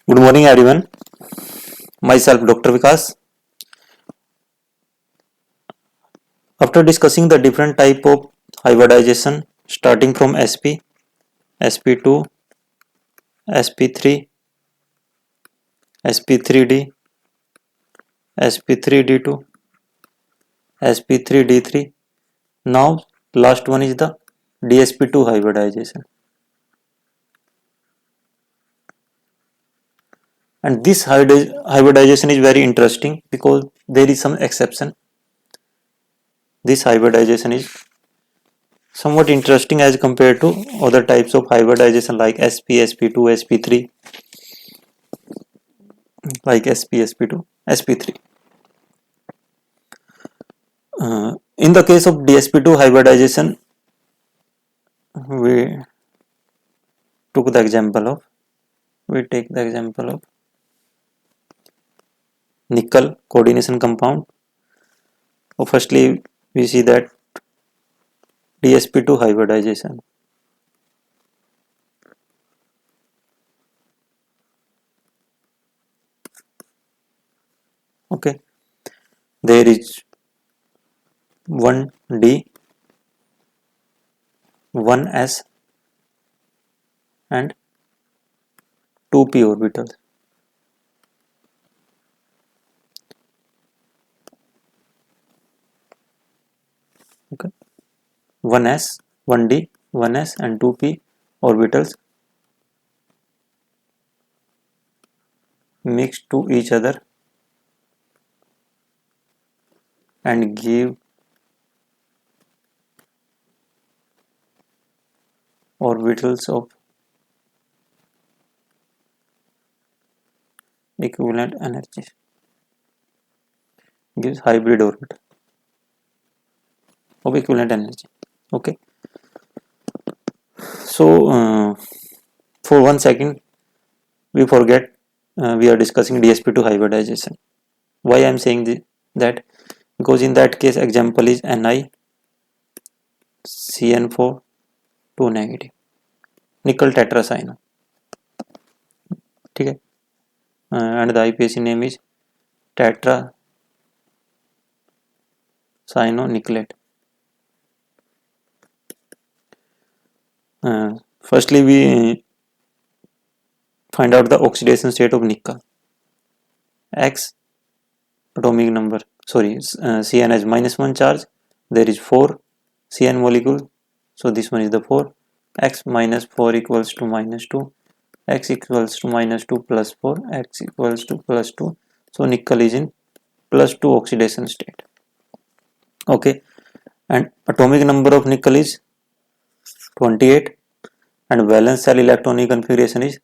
Good morning, everyone. Myself, Dr. Vikas. After discussing the different type of hybridization, starting from SP, SP2, SP3, SP3D, SP3D2, SP3D3. Now, last one is the DSP2 hybridization. And this hybridization is very interesting because there is some exception. This hybridization is somewhat interesting as compared to other types of hybridization like SP, SP2, SP3, like SP, SP2, SP3. In the case of DSP2 hybridization, we take the example of nickel coordination compound. So firstly, we see that DSP2 hybridization. Okay, there is 1D, 1S and 2p orbitals. Okay, 1S, 1D, 1S and 2p orbitals mixed to each other and give orbitals of equivalent energy, gives hybrid orbit of equivalent energy. Okay, so for 1 second we forget we are discussing DSP2 hybridization. Why I am saying that? Because in that case example is Ni CN4 2 negative nickel tetracyano. ठीक है, and the IPAC name is tetracyanonickelate. Firstly we find out the oxidation state of nickel. X atomic number, Cn has -1 charge, there is 4 Cn molecule, so this one is the 4. X minus 4 equals to -2, X equals to -2 plus 4, X equals to +2. So nickel is in +2 oxidation state. Okay, and atomic number of nickel is 28 and valence shell electronic configuration is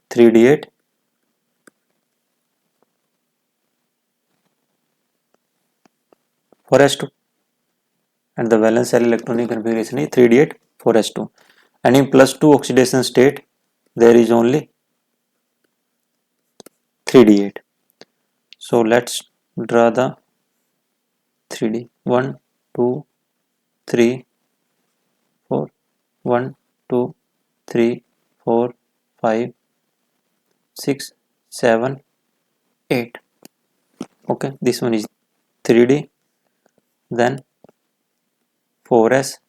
3d8. For S2, and the valence shell electronic configuration is 3d8 for S2, and in +2 oxidation state there is only 3d8. So let's draw the 3d. 1 2 3 4, 1 2 3 4 5 6 7 8. Okay, this one is 3d, then 4s,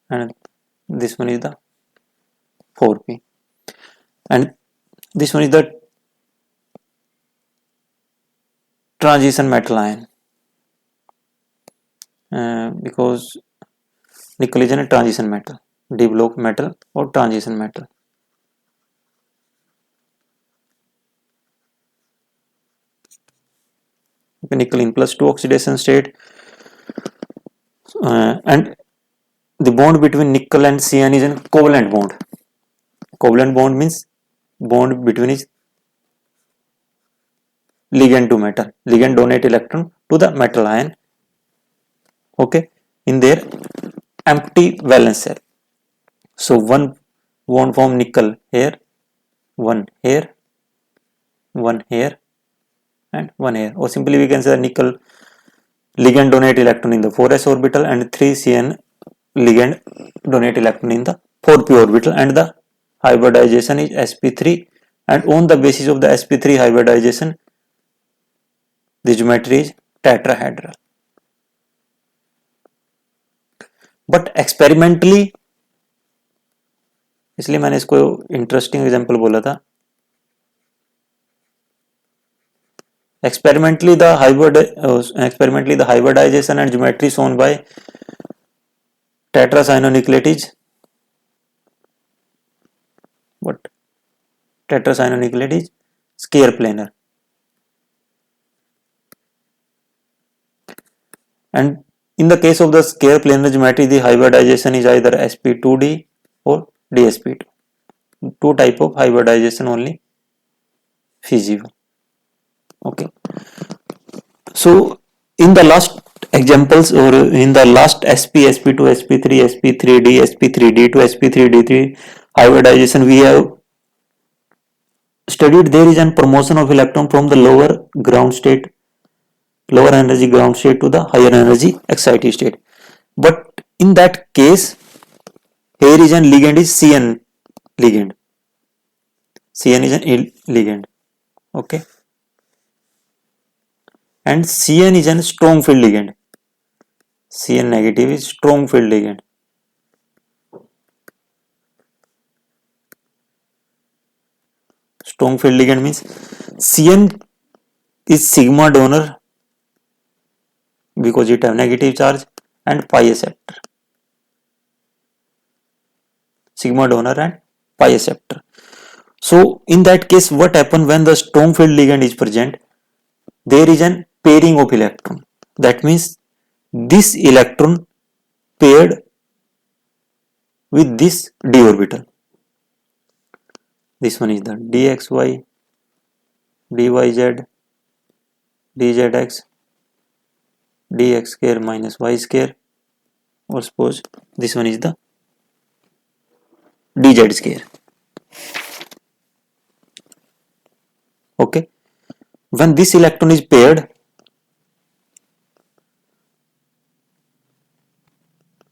and this one is the 4p, and this one is the transition metal ion, because nickel is a transition metal, d block metal or transition metal. Okay, nickel in +2 oxidation state, and the bond between nickel and Cn is a covalent bond. Covalent bond means bond between is ligand to metal. Ligand donate electron to the metal ion. Okay, in their empty valence shell. So one bond form nickel here, one here, one here, and one here. Or simply we can say nickel ligand donate electron in the 4s orbital and 3 Cn ligand donate electron in the 4p orbital, and the hybridization is sp3 and on the basis of the sp3 hybridization the geometry is tetrahedral. But experimentally, इसलिए मैंने इसको interesting example बोला था, experimentally the hybridization and geometry shown by tetracyanonucleate is what? Tetracyanonucleate is scale planar, and in the case of the scale planar geometry the hybridization is either sp2d or dsp2. Two type of hybridization only feasible. Okay, so in the last examples or in the last sp sp2 sp3 sp3d sp3d to sp3d3 hybridization we have studied there is an promotion of electron from the lower energy ground state to the higher energy excited state, but in that case here is an ligand is ligand cn is an ligand. Okay, and cn is a strong field ligand, cn negative is strong field ligand. Strong field ligand means cn is sigma donor because it have negative charge and pi acceptor, sigma donor and pi acceptor. So in that case what happen when the strong field ligand is present, there is an pairing of electron, that means this electron paired with this d orbital, this one is the dxy dyz dzx dx square minus y square, or suppose this one is the dz square. Okay, when this electron is paired,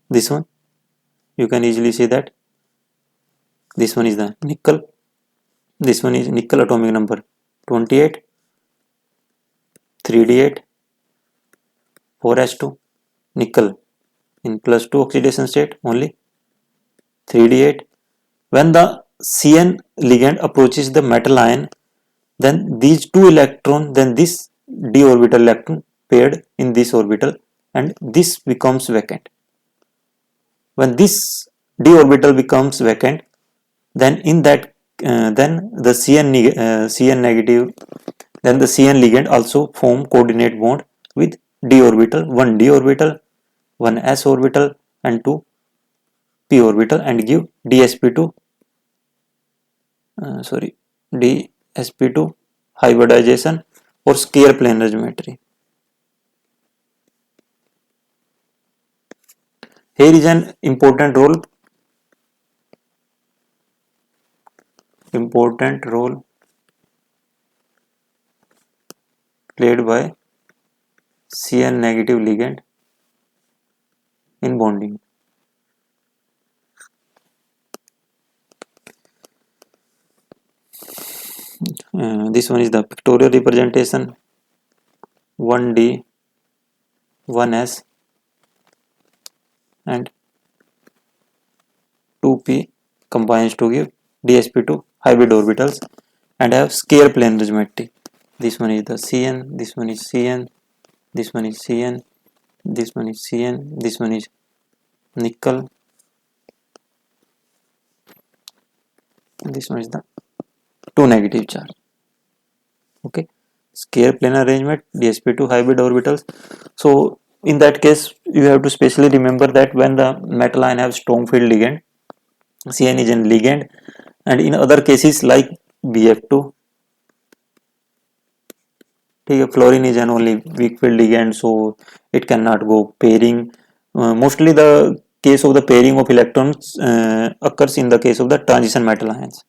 this one you can easily see that this one is the nickel, this one is nickel atomic number 28, 3d8, 4s2, nickel in +2 oxidation state only 3d8. When the cn ligand approaches the metal ion, then these two electrons, then this d orbital electron paired in this orbital and this becomes vacant. When this d orbital becomes vacant, then in that then the cn negative, then the cn ligand also form coordinate bond with d orbital, one d orbital, one s orbital and two p orbital, and give dsp2 dsp2 hybridization or scale planar geometry. Here is an important role played by cn negative ligand in bonding. This one is the pictorial representation, 1d 1s and 2p combines to give dsp2 hybrid orbitals and have scale planar geometry. This one is the cn, this one is cn, this one is cn, this one is cn, this one is nickel, this one is the two negative charge. Okay, scale planar arrangement, dsp2 hybrid orbitals. So in that case you have to specially remember that when the metal ion have strong field ligand, cn is a ligand, and in other cases like bf2, ठीक है, fluorine is an only weak field ligand, so it cannot go pairing. Mostly the case of the pairing of electrons occurs in the case of the transition metal ions.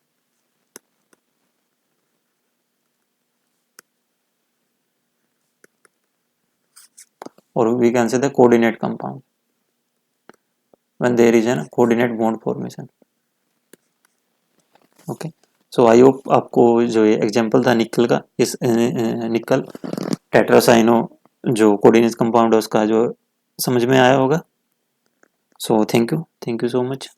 Or we can say the coordinate compound when there is a coordinate bond formation. Okay, so I hope आपको जो ये example था निकल का, इस निकल tetracyano जो coordinate compound है उसका जो समझ में आया होगा। So thank you so much.